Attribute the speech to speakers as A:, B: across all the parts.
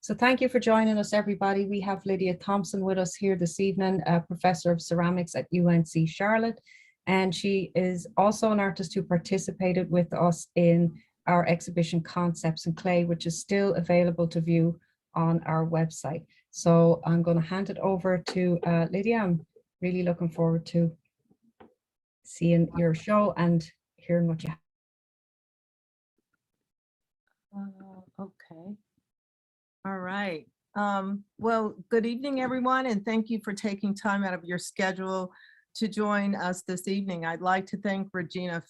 A: So thank you for joining us, everybody. We have Lydia Thompson with us here this evening, a professor of ceramics at UNC Charlotte. And she is also an artist who participated with us in our exhibition Concepts in Clay, which is still available to view on our website. So I'm going to hand it over to Lydia. I'm really looking forward to seeing your show and hearing what you have.
B: Okay. All right. Well, good evening, everyone, and thank you for taking time out of your schedule to join us this evening. I'd like to thank Regina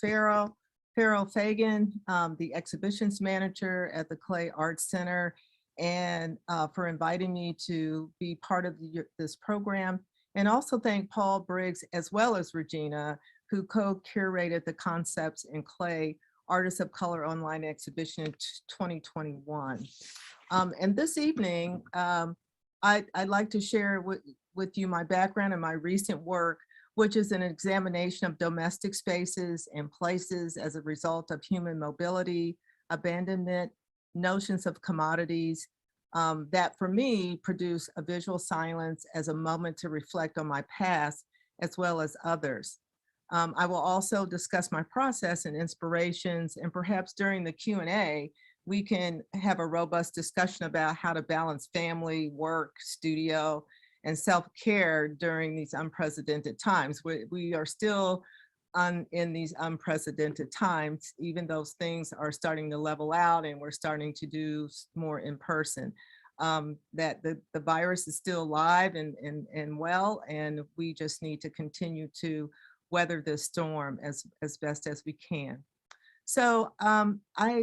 B: Farrell-Fagan, the exhibitions manager at the Clay Arts Center, and for inviting me to be part of this program. And also thank Paul Briggs, as well as Regina, who co-curated the Concepts in Clay Artists of Color online exhibition in 2021. And this evening, I'd like to share with you my background and my recent work, which is an examination of domestic spaces and places as a result of human mobility, abandonment, notions of commodities, that for me produce a visual silence as a moment to reflect on my past as well as others. I will also discuss my process and inspirations, and perhaps during the Q&A, we can have a robust discussion about how to balance family, work, studio, and self-care during these unprecedented times. We are still in these unprecedented times, even those things are starting to level out and we're starting to do more in person. That the virus is still alive and well, and we just need to continue to weather this storm as best as we can. So the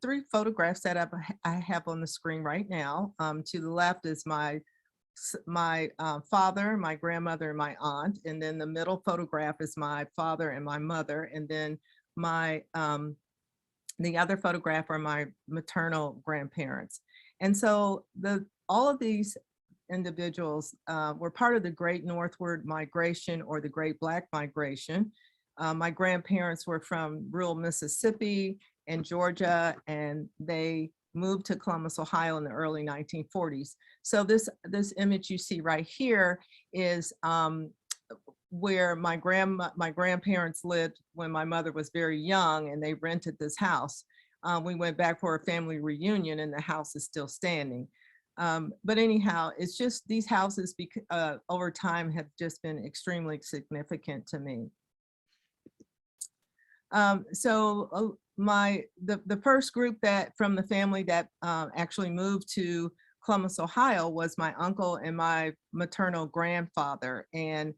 B: three photographs that I have on the screen right now, to the left is my father, my grandmother, and my aunt, and then the middle photograph is my father and my mother, and then the other photograph are my maternal grandparents. And so all of these individuals were part of the Great Northward Migration, or the Great Black Migration. My grandparents were from rural Mississippi and Georgia, and they moved to Columbus, Ohio in the early 1940s. So this image you see right here is where my grandparents lived when my mother was very young, and they rented this house. We went back for a family reunion, and the house is still standing. But anyhow, it's just these houses over time have just been extremely significant to me. So the first group from the family that actually moved to Columbus, Ohio was my uncle and my maternal grandfather. And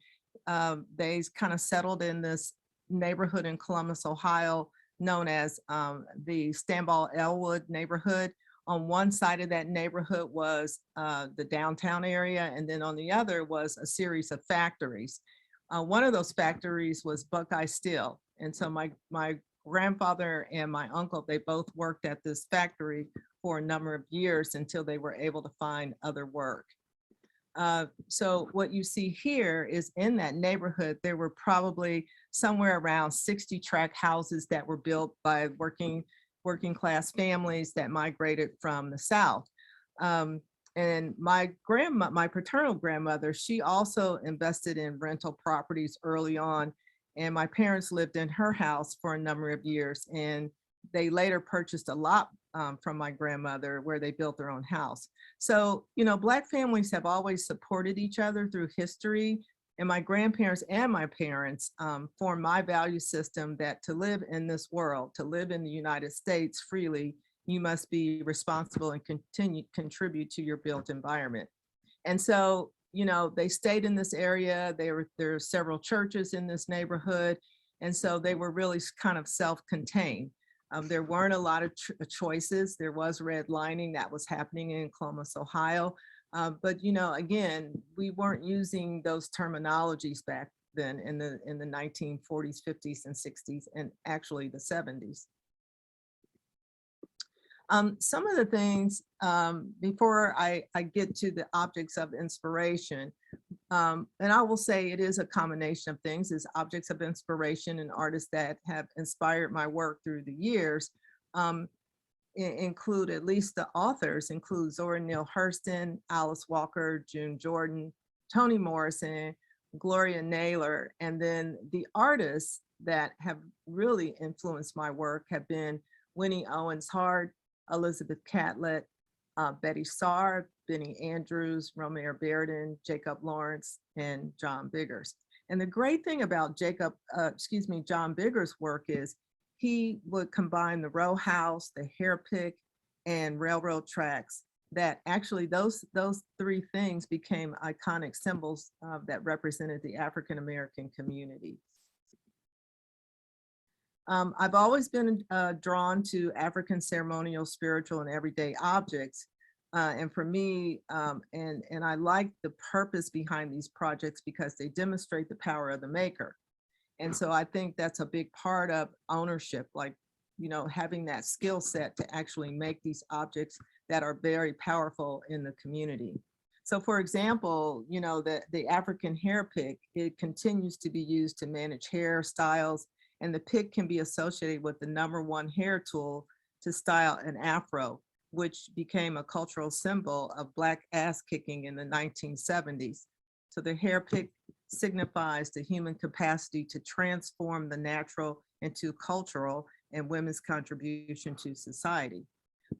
B: they kind of settled in this neighborhood in Columbus, Ohio, known as the Stanball Elwood neighborhood. On one side of that neighborhood was the downtown area, and then on the other was a series of factories. One of those factories was Buckeye Steel. And so my grandfather and my uncle, they both worked at this factory for a number of years until they were able to find other work. So what you see here is in that neighborhood, there were probably somewhere around 60 tract houses that were built by working class families that migrated from the South. And my paternal grandmother, she also invested in rental properties early on. And my parents lived in her house for a number of years, and they later purchased a lot from my grandmother where they built their own house. So, you know, Black families have always supported each other through history, and my grandparents and my parents formed my value system that to live in this world, to live in the United States freely, you must be responsible and contribute to your built environment. And so, you know, they stayed in this area. There are several churches in this neighborhood. And so they were really kind of self-contained. There weren't a lot of choices. There was redlining that was happening in Columbus, Ohio. But, you know, again, we weren't using those terminologies back then in the 1940s, 50s, and 60s, and actually the 70s. Some of the things, before I get to the objects of inspiration, and I will say it is a combination of things, is objects of inspiration and artists that have inspired my work through the years, include, at least the authors include Zora Neale Hurston, Alice Walker, June Jordan, Toni Morrison, Gloria Naylor, and then the artists that have really influenced my work have been Winnie Owens Hart, Elizabeth Catlett, Betty Saar, Benny Andrews, Romare Bearden, Jacob Lawrence, and John Biggers. And the great thing about John Biggers' work is he would combine the row house, the hair pick, and railroad tracks. That actually those three things became iconic symbols that represented the African American community. I've always been drawn to African ceremonial, spiritual, and everyday objects. And for me, and I like the purpose behind these projects because they demonstrate the power of the maker. And so I think that's a big part of ownership, like, you know, having that skill set to actually make these objects that are very powerful in the community. So for example, you know, the African hair pick, it continues to be used to manage hairstyles, and the pick can be associated with the #1 hair tool to style an afro, which became a cultural symbol of Black ass kicking in the 1970s. So the hair pick signifies the human capacity to transform the natural into cultural and women's contribution to society.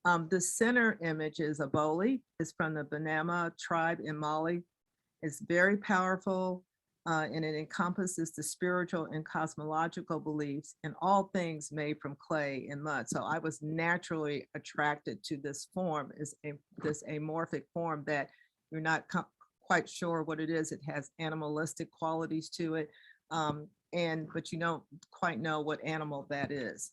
B: The center image is a boli. It's from the Banama tribe in Mali. It's very powerful, and it encompasses the spiritual and cosmological beliefs in all things made from clay and mud. So I was naturally attracted to this form, this amorphic form that you're not quite sure what it is. It has animalistic qualities to it, but you don't quite know what animal that is.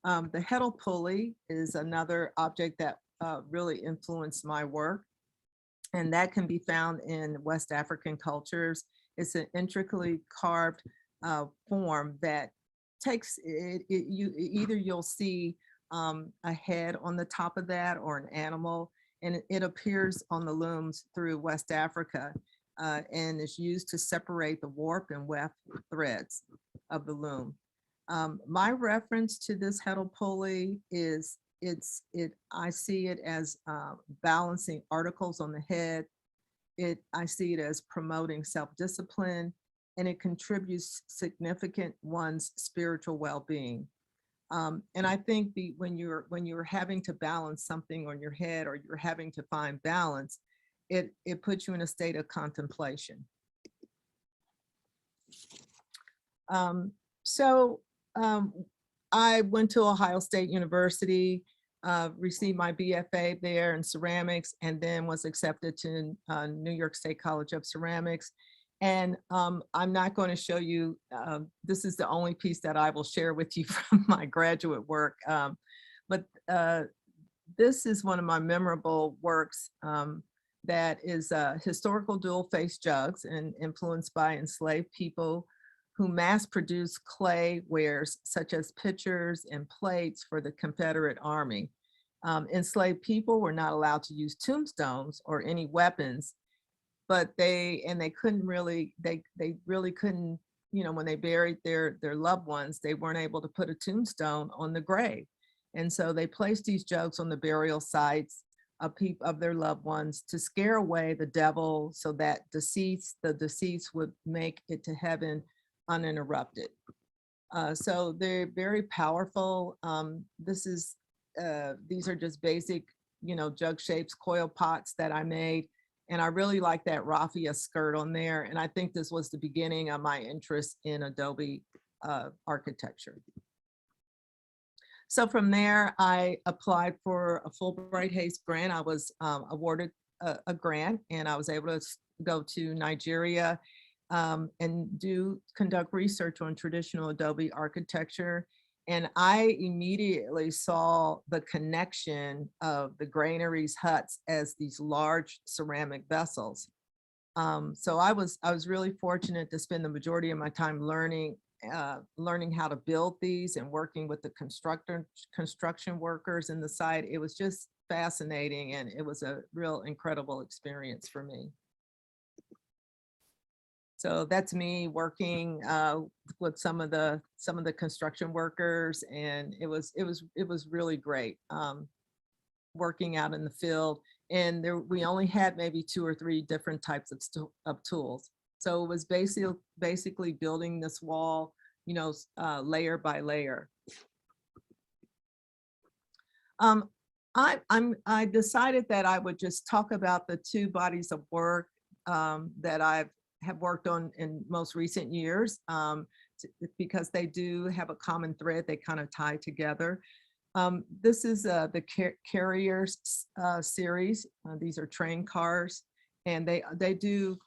B: The heddle pulley is another object that really influenced my work, and that can be found in West African cultures. It's an intricately carved form that takes either you'll see a head on the top of that or an animal, and it appears on the looms through West Africa, and is used to separate the warp and weft threads of the loom. My reference to this heddle pulley is I see it as balancing articles on the head. I see it as promoting self-discipline, and it contributes significant one's spiritual well-being. And I think when you're having to balance something on your head, or you're having to find balance, it puts you in a state of contemplation. I went to Ohio State University, received my BFA there in ceramics, and then was accepted to New York State College of Ceramics. And I'm not going to show you, this is the only piece that I will share with you from my graduate work. But this is one of my memorable works that is historical dual-face jugs, and influenced by enslaved people who mass-produced clay wares such as pitchers and plates for the Confederate Army. Enslaved people were not allowed to use tombstones or any weapons, but they really couldn't, you know, when they buried their loved ones, they weren't able to put a tombstone on the grave. And so they placed these jugs on the burial sites of their loved ones to scare away the devil, so that the deceased would make it to heaven uninterrupted. So they're very powerful. These are just basic, you know, jug shapes, coil pots that I made. And I really like that raffia skirt on there. And I think this was the beginning of my interest in Adobe architecture. So from there, I applied for a Fulbright Hayes grant. I was awarded a grant, and I was able to go to Nigeria and conduct research on traditional Adobe architecture. And I immediately saw the connection of the granaries huts as these large ceramic vessels. So I was really fortunate to spend the majority of my time learning how to build these and working with the construction workers in the site. It was just fascinating, and it was a real incredible experience for me. So that's me working with some of the construction workers, and it was really great working out in the field. And there we only had maybe 2 or 3 different types of tools. So it was basically building this wall, you know, layer by layer. I decided that I would just talk about the 2 bodies of work that I have worked on in most recent years, because they do have a common thread. They kind of tie together. This is the Carriers series. These are train cars, and they do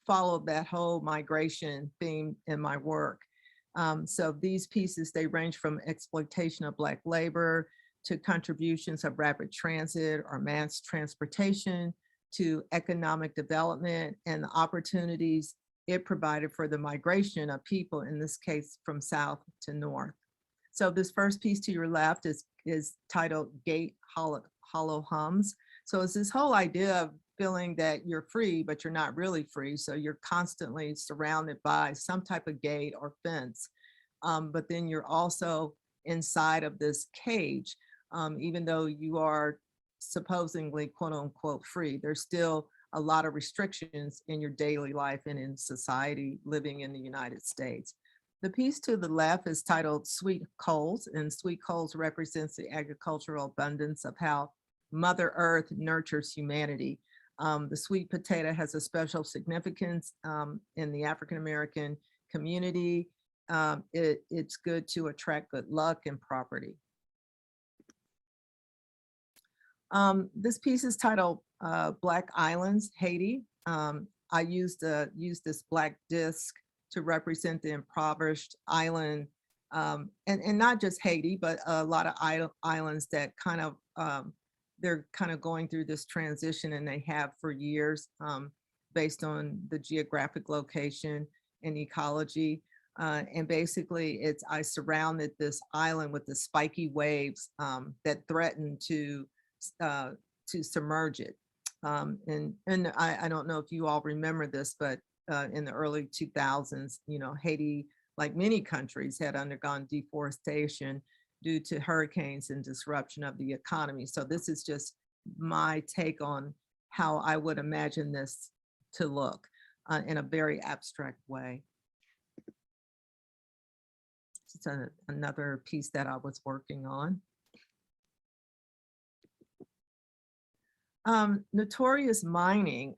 B: follow that whole migration theme in my work. So these pieces, they range from exploitation of Black labor to contributions of rapid transit or mass transportation to economic development and the opportunities it provided for the migration of people, in this case from south to north. So this first piece to your left is titled Gate Hollow Hums. So it's this whole idea of feeling that you're free, but you're not really free. So you're constantly surrounded by some type of gate or fence. But then you're also inside of this cage, even though you are supposedly quote unquote free. There's still a lot of restrictions in your daily life and in society living in the United States. The piece to the left is titled Sweet Coals, and sweet coals represents the agricultural abundance of how Mother Earth nurtures humanity. The sweet potato has a special significance in the African American community. It's good to attract good luck and property. This piece is titled Black Islands, Haiti. I used this black disc to represent the impoverished island, and not just Haiti, but a lot of islands that kind of, they're kind of going through this transition, and they have for years, based on the geographic location and ecology. And basically I surrounded this island with the spiky waves that threaten to submerge it. And I don't know if you all remember this, but in the early 2000s, you know, Haiti, like many countries, had undergone deforestation due to hurricanes and disruption of the economy. So this is just my take on how I would imagine this to look in a very abstract way. It's another piece that I was working on. Notorious mining.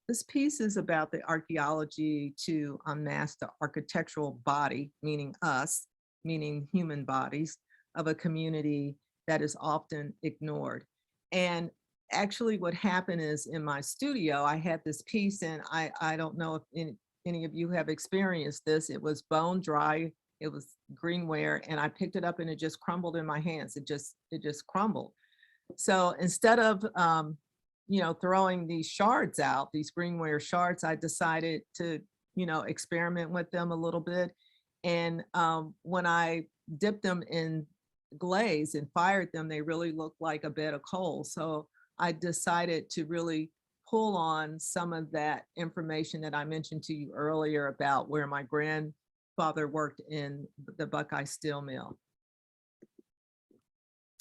B: This piece is about the archaeology to unmask the architectural body, meaning us, meaning human bodies, of a community that is often ignored. And actually what happened is, in my studio, I had this piece, and I don't know if any of you have experienced this. It was bone dry, it was greenware, and I picked it up and it just crumbled in my hands. It just crumbled. So instead of, you know, throwing these shards out, these greenware shards, I decided to, you know, experiment with them a little bit. And when I dipped them in glaze and fired them, they really looked like a bed of coal. So I decided to really pull on some of that information that I mentioned to you earlier about where my grandfather worked in the Buckeye Steel Mill.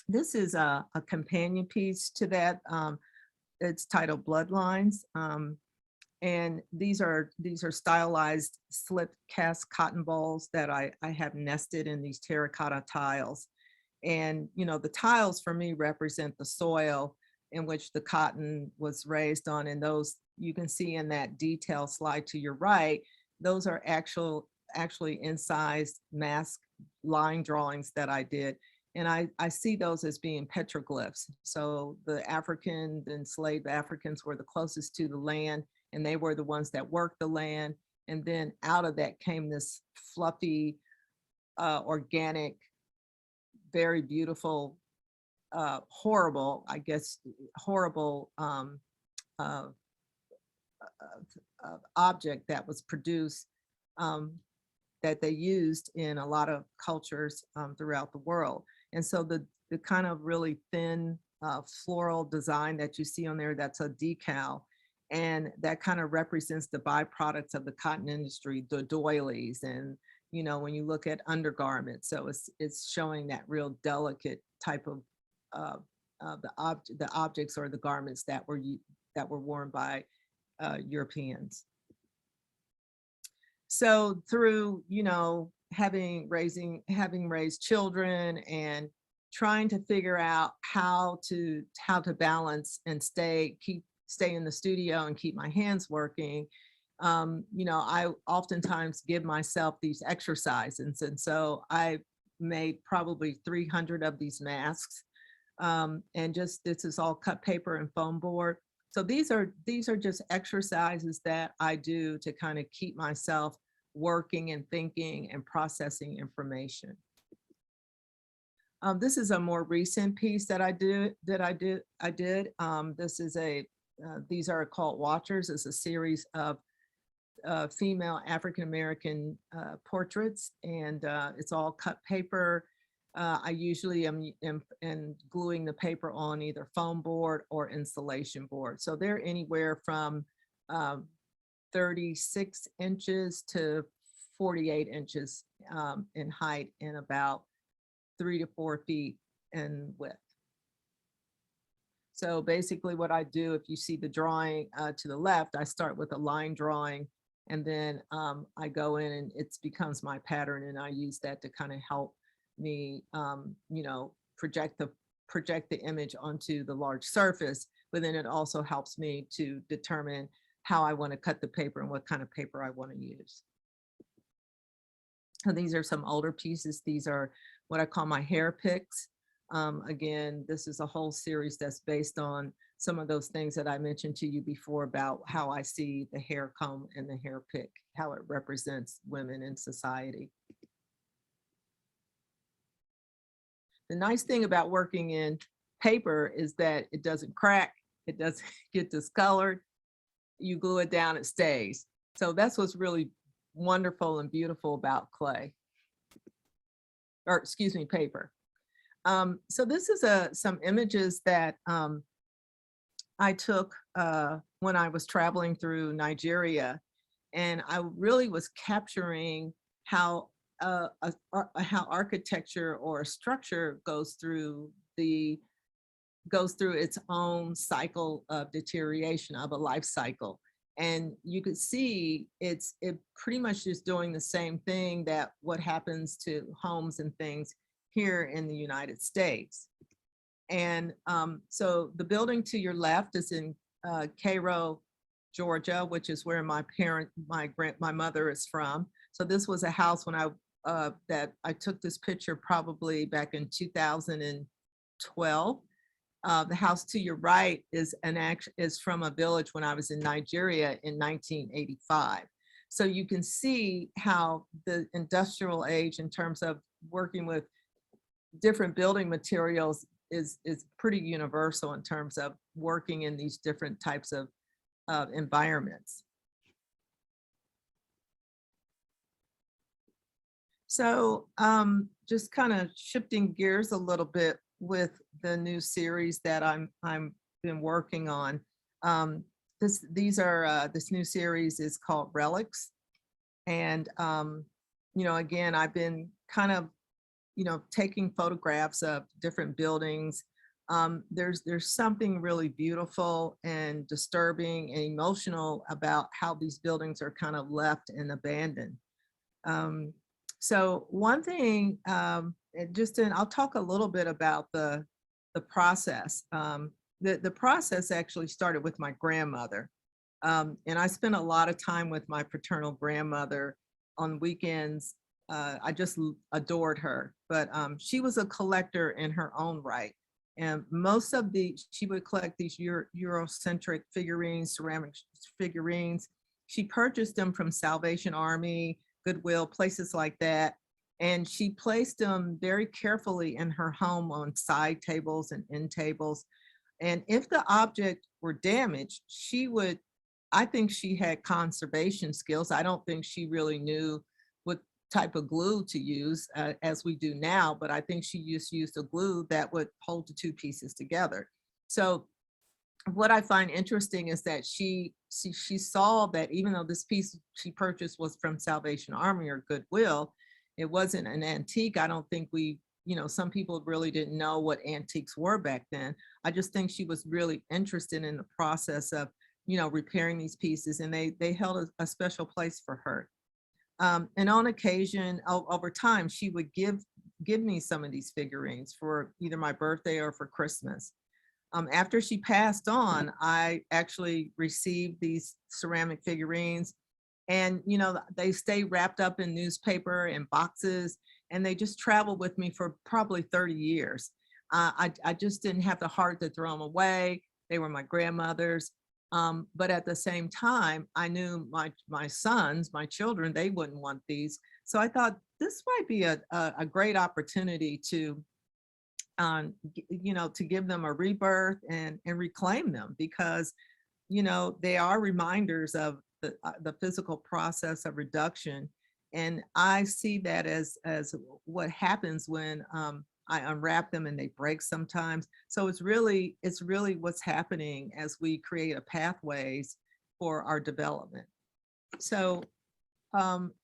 B: This is a companion piece to that. It's titled Bloodlines. And these are stylized slip cast cotton balls that I have nested in these terracotta tiles. And, you know, the tiles for me represent the soil in which the cotton was raised on. And those you can see in that detail slide to your right, those are actually incised mask line drawings that I did. And I see those as being petroglyphs. So the enslaved Africans were the closest to the land, and they were the ones that worked the land. And then out of that came this fluffy, organic, very beautiful, horrible object that was produced, that they used in a lot of cultures throughout the world. And so the kind of really thin floral design that you see on there, that's a decal. And that kind of represents the byproducts of the cotton industry, the doilies, and you know, when you look at undergarments, so it's showing that real delicate type of the objects or the garments that were worn by Europeans. So through, you know, having raised children and trying to figure out how to balance and stay in the studio and keep my hands working, you know, I oftentimes give myself these exercises. And so I made probably 300 of these masks. And just, this is all cut paper and foam board. So these are just exercises that I do to kind of keep myself working and thinking and processing information. This is a more recent piece that I did. This is these are Occult Watchers. It's a series of female African-American portraits, and it's all cut paper. I usually am gluing the paper on either foam board or insulation board. So they're anywhere from 36 inches to 48 inches in height and about 3 to 4 feet in width. So basically what I do, if you see the drawing to the left, I start with a line drawing, and then I go in and it becomes my pattern, and I use that to kind of help me, you know, project the image onto the large surface, but then it also helps me to determine how I want to cut the paper and what kind of paper I want to use. So these are some older pieces. These are what I call my hair picks. Again, this is a whole series that's based on some of those things that I mentioned to you before about how I see the hair comb and the hair pick, how it represents women in society. The nice thing about working in paper is that it doesn't crack, it doesn't get discolored. You glue it down, it stays. So that's what's really wonderful and beautiful about clay, or excuse me, paper. So this is some images that I took when I was traveling through Nigeria, and I really was capturing how architecture or a structure goes through its own cycle of deterioration of a life cycle. And you could see it pretty much is doing the same thing that what happens to homes and things here in the United States. And so the building to your left is in Cairo, Georgia, which is where my mother is from. So this was a house when that I took this picture probably back in 2012. The house to your right is from a village when I was in Nigeria in 1985. So you can see how the industrial age in terms of working with different building materials is pretty universal in terms of working in these different types of environments. So just kind of shifting gears a little bit with the new series that I'm been working on. This new series is called Relics, and you know, again, I've been kind of, you know, taking photographs of different buildings. There's something really beautiful and disturbing and emotional about how these buildings are kind of left and abandoned. So one thing, I'll talk a little bit about the process. The process actually started with my grandmother. And I spent a lot of time with my paternal grandmother on weekends. I just adored her, but she was a collector in her own right. And she would collect these Eurocentric figurines, ceramic figurines. She purchased them from Salvation Army, Goodwill, places like that. And she placed them very carefully in her home on side tables and end tables. And if the object were damaged, I think she had conservation skills. I don't think she really knew what type of glue to use as we do now, but I think she used a glue that would hold the two pieces together. So what I find interesting is that she saw that even though this piece she purchased was from Salvation Army or Goodwill, it wasn't an antique. I don't think we, some people really didn't know what antiques were back then. I just think she was really interested in the process of, repairing these pieces, and they held a special place for her. And on occasion, over time, she would give me some of these figurines for either my birthday or for Christmas. After she passed on, I actually received these ceramic figurines, and they stay wrapped up in newspaper and boxes, and they just traveled with me for probably 30 years. I just didn't have the heart to throw them away. They were my grandmother's. But at the same time, I knew my sons, my children, they wouldn't want these. So I thought this might be a great opportunity to to give them a rebirth and reclaim them, because they are reminders of the physical process of reduction. And I see that as what happens when I unwrap them and they break sometimes. So it's really what's happening as we create a pathways for our development. So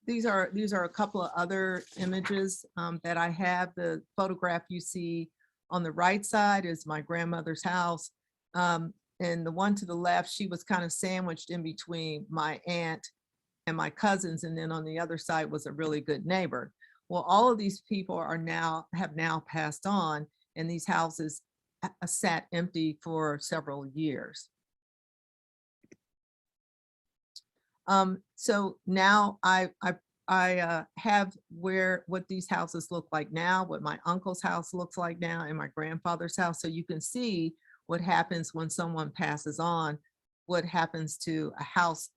B: these are a couple of other images that I have. The photograph you see on the right side is my grandmother's house. And the one to the left, she was kind of sandwiched in between my aunt and my cousins. And then on the other side was a really good neighbor. Well, all of these people have now passed on, and these houses sat empty for several years. So now I have what these houses look like now, what my uncle's house looks like now, and my grandfather's house. So you can see what happens when someone passes on, what happens to a house.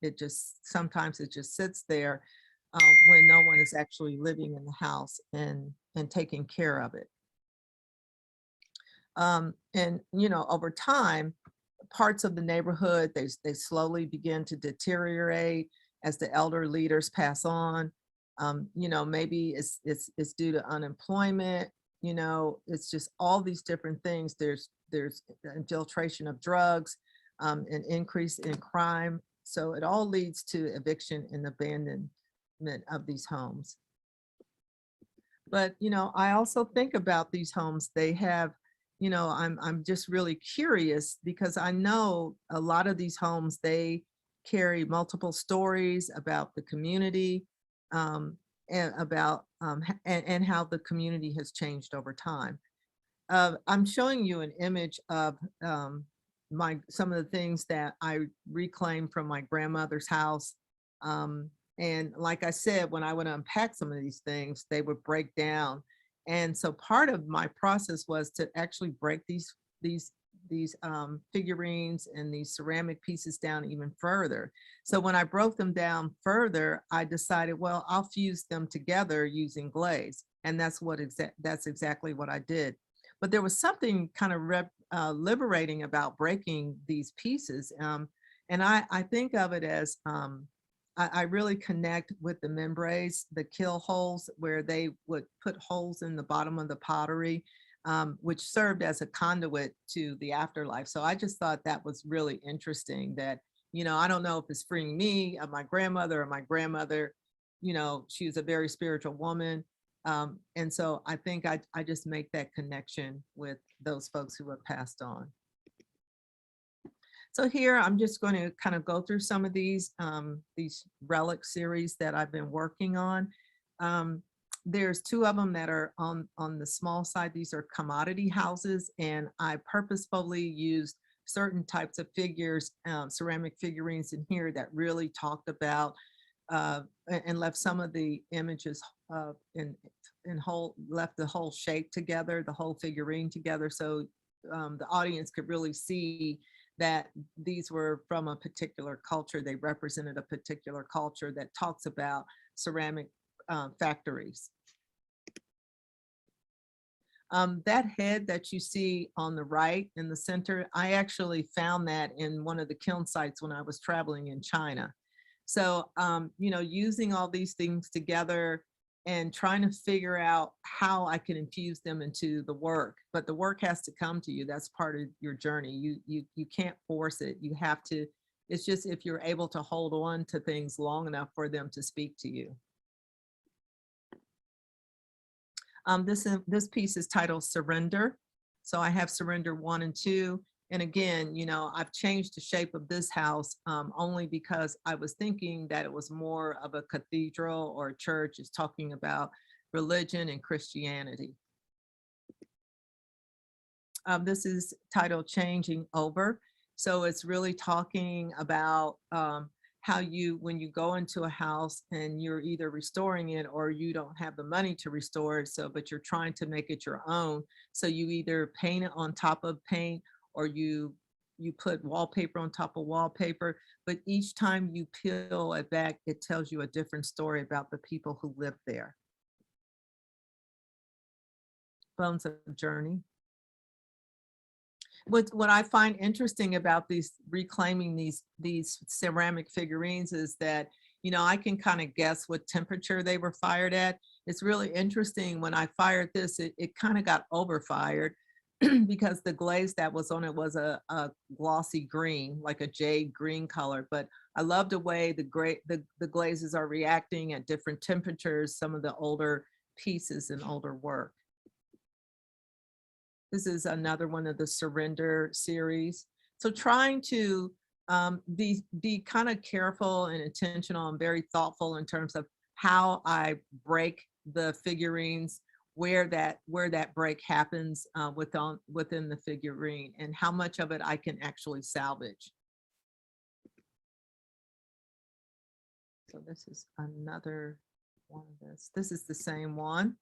B: Sometimes it just sits there when no one is actually living in the house and taking care of it. And over time, parts of the neighborhood, they slowly begin to deteriorate as the elder leaders pass on. Maybe it's due to unemployment. It's just all these different things. There's infiltration of drugs, an increase in crime. So it all leads to eviction and abandonment of these homes. But I also think about these homes. They have, I'm just really curious, because I know a lot of these homes, they carry multiple stories about the community, and about and how the community has changed over time. I'm showing you an image of some of the things that I reclaimed from my grandmother's house. And like I said, when I would unpack some of these things, they would break down. And so part of my process was to actually break these figurines and these ceramic pieces down even further. So when I broke them down further, I decided, well, I'll fuse them together using glaze. And that's exactly what I did. But there was something kind of liberating about breaking these pieces. And I think of it as, I really connect with the membranes, the kill holes, where they would put holes in the bottom of the pottery, which served as a conduit to the afterlife. So I just thought that was really interesting that, I don't know if it's freeing me of my grandmother or my grandmother, she was a very spiritual woman. And so I think I just make that connection with those folks who have passed on. So here I'm just going to kind of go through some of these relic series that I've been working on. There's two of them that are on the small side. These are commodity houses, and I purposefully used certain types of figures, ceramic figurines in here that really talked about and left some of the images left the whole shape together, the whole figurine together, so the audience could really see that these were from a particular culture. They represented a particular culture that talks about ceramic factories. That head that you see on the right in the center, I actually found that in one of the kiln sites when I was traveling in China. So, using all these things together, and trying to figure out how I can infuse them into the work. But the work has to come to you. That's part of your journey. You can't force it. You have to, it's just if you're able to hold on to things long enough for them to speak to you. This piece is titled Surrender. So I have Surrender 1 and 2. And again, you know, I've changed the shape of this house only because I was thinking that it was more of a cathedral or a church. It's talking about religion and Christianity. This is titled Changing Over. So it's really talking about how you, when you go into a house and you're either restoring it or you don't have the money to restore it, so but you're trying to make it your own. So you either paint it on top of paint, or you put wallpaper on top of wallpaper, but each time you peel it back, it tells you a different story about the people who lived there. Bones of Journey. What I find interesting about these reclaiming these ceramic figurines is that, you know, I can kind of guess what temperature they were fired at. It's really interesting. When I fired this, it kind of got overfired because the glaze that was on it was a glossy green, like a jade green color. But I love the way the glazes are reacting at different temperatures, some of the older pieces and older work. This is another one of the Surrender series. So trying to be kind of careful and intentional and very thoughtful in terms of how I break the figurines, where that break happens within the figurine, and how much of it I can actually salvage. So this is another one of this. This is the same one,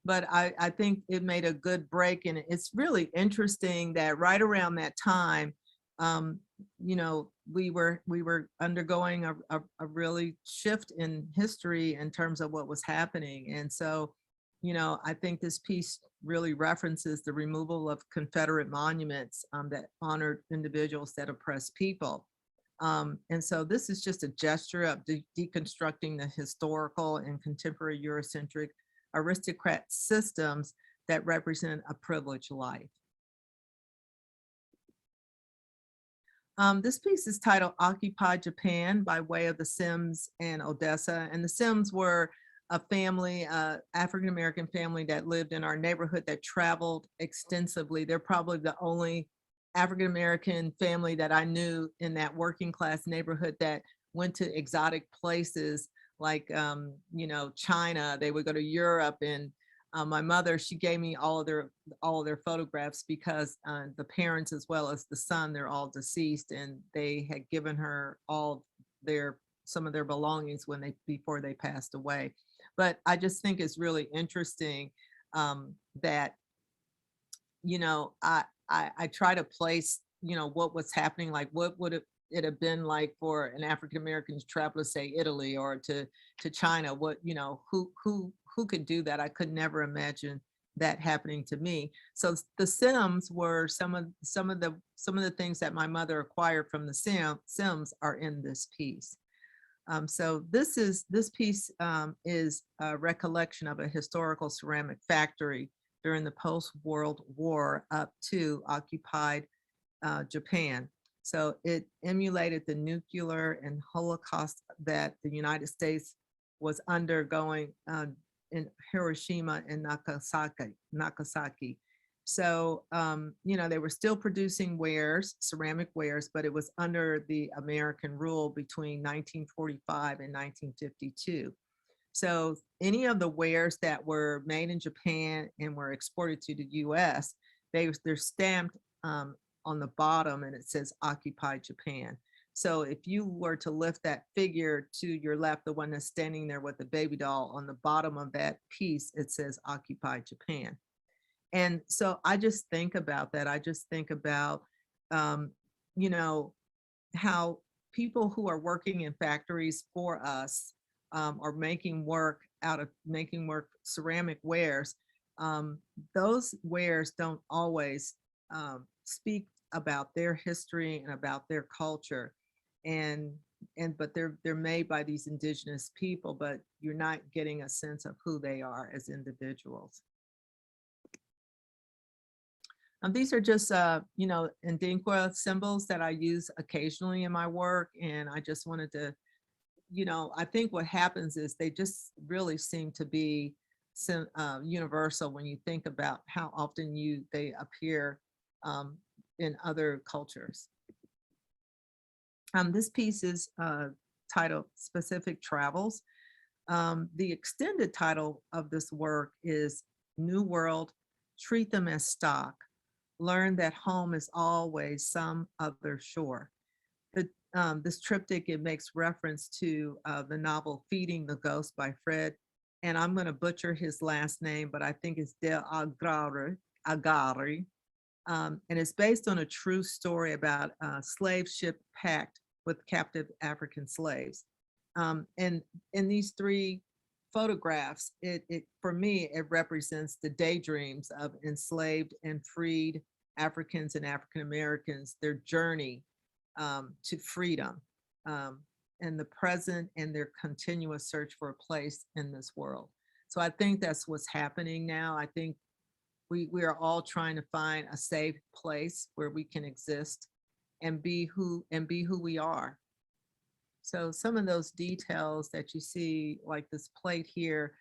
B: but I think it made a good break. And it's really interesting that right around that time, you know, we were undergoing a really shift in history in terms of what was happening. And so, you know, I think this piece really references the removal of Confederate monuments that honored individuals that oppressed people. And so this is just a gesture of deconstructing the historical and contemporary Eurocentric aristocrat systems that represent a privileged life. This piece is titled Occupy Japan by way of the Sims and Odessa. And the Sims were a family, African-American family that lived in our neighborhood that traveled extensively. They're probably the only African-American family that I knew in that working class neighborhood that went to exotic places like, you know, China. They would go to Europe. And my mother, she gave me all of their photographs because the parents as well as the son, they're all deceased, and they had given her some of their belongings before they passed away. But I just think it's really interesting that, you know, I try to place, you know, what was happening, like what would it have been like for an African-American to travel to, say, Italy or to China. What, you know, who could do that? I could never imagine that happening to me. So the Sims were some of the things that my mother acquired from the Sims are in this piece. So this piece is a recollection of a historical ceramic factory during the post-World War up to occupied Japan. So it emulated the nuclear and Holocaust that the United States was undergoing in Hiroshima and Nagasaki. So, you know, they were still producing wares, ceramic wares, but it was under the American rule between 1945 and 1952. So any of the wares that were made in Japan and were exported to the US, they're stamped on the bottom, and it says Occupy Japan. So if you were to lift that figure to your left, the one that's standing there with the baby doll, on the bottom of that piece, it says Occupy Japan. And so I just think about that. I just think about, you know, how people who are working in factories for us are making ceramic wares. Those wares don't always speak about their history and about their culture. and but they're made by these indigenous people, but you're not getting a sense of who they are as individuals. These are just, you know, Ndingwa symbols that I use occasionally in my work. And I just wanted to, you know, I think what happens is they just really seem to be universal when you think about how often they appear in other cultures. This piece is titled Specific Travels. The extended title of this work is New World, Treat Them as Stock. Learn that home is always some other shore. This triptych, it makes reference to the novel Feeding the Ghost by Fred, and I'm going to butcher his last name, but I think it's Del Agari. And it's based on a true story about a slave ship packed with captive African slaves. And in these three photographs, for me, it represents the daydreams of enslaved and freed Africans and African Americans, their journey to freedom, and the present and their continuous search for a place in this world. So I think that's what's happening now. I think we are all trying to find a safe place where we can exist and be who we are. So some of those details that you see, like this plate here,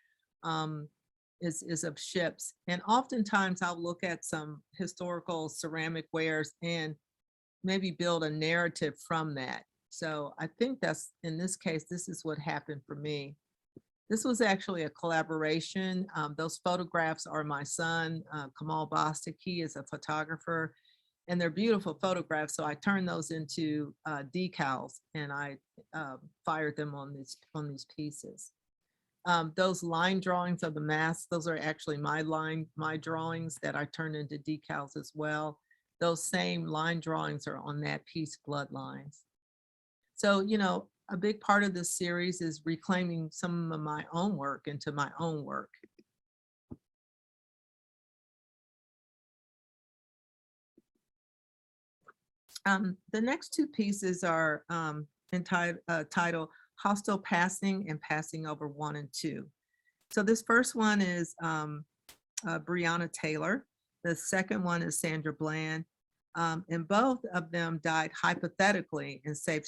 B: is of ships. And oftentimes I'll look at some historical ceramic wares and maybe build a narrative from that. So I think that's, in this case, this is what happened for me. This was actually a collaboration. Those photographs are my son, Kamal Bostic. He is a photographer, and they're beautiful photographs. So I turned those into decals, and I fired them on these pieces. Those line drawings of the masks, those are actually my drawings that I turned into decals as well. Those same line drawings are on that piece, Bloodlines. So, you know, a big part of this series is reclaiming some of my own work into my own work. The next two pieces are titled Hostile Passing and Passing Over 1 and 2. So this first one is Breonna Taylor. The second one is Sandra Bland. And both of them died hypothetically in safe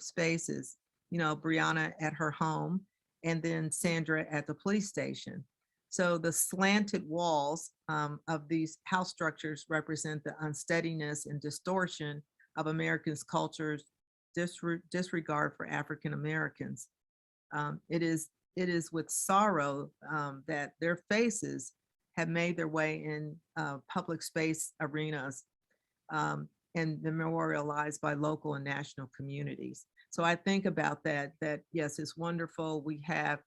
B: spaces. You know, Breonna at her home, and then Sandra at the police station. So the slanted walls of these house structures represent the unsteadiness and distortion of Americans' culture's disregard for African Americans. It is with sorrow that their faces have made their way in public space arenas and memorialized by local and national communities. So I think about that yes, it's wonderful. We have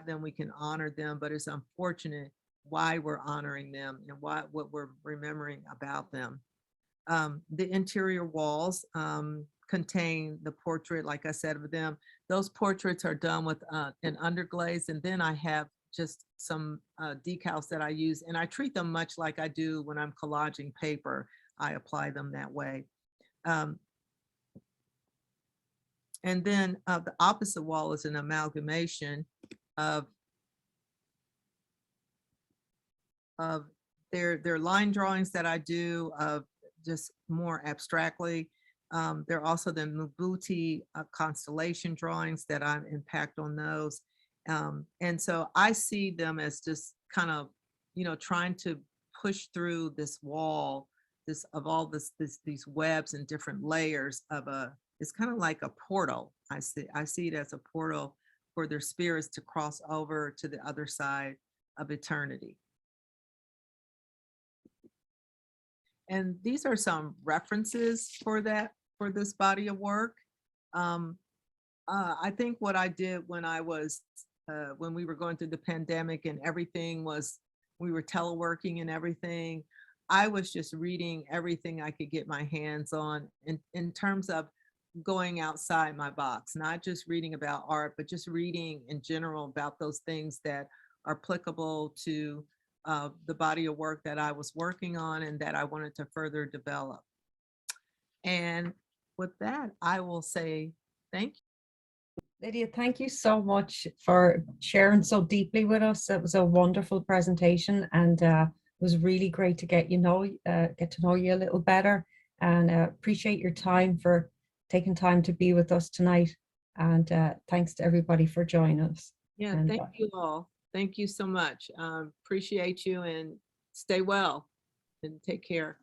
B: them, we can honor them, but it's unfortunate why we're honoring them and what we're remembering about them. The interior walls contain the portrait, like I said, of them. Those portraits are done with an underglaze, and then I have just some decals that I use, and I treat them much like I do when I'm collaging paper. I apply them that way. And then the opposite wall is an amalgamation of their line drawings that I do of just more abstractly. There are also the Mubuti constellation drawings that I impact on those. And so I see them as just kind of, you know, trying to push through this wall, these webs and different layers of it's kind of like a portal. I see it as a portal for their spirits to cross over to the other side of eternity. And these are some references for this body of work. I think what I did when we were going through the pandemic and we were teleworking and everything, I was just reading everything I could get my hands on in terms of going outside my box, not just reading about art, but just reading in general about those things that are applicable to the body of work that I was working on and that I wanted to further develop. And with that, I will say thank you.
A: Lydia, thank you so much for sharing so deeply with us. It was a wonderful presentation, and it was really great to get to know you a little better, and appreciate your time for taking time to be with us tonight. And thanks to everybody for joining us.
B: Yeah,
A: And,
B: thank you all. Thank you so much. Appreciate you, and stay well and take care.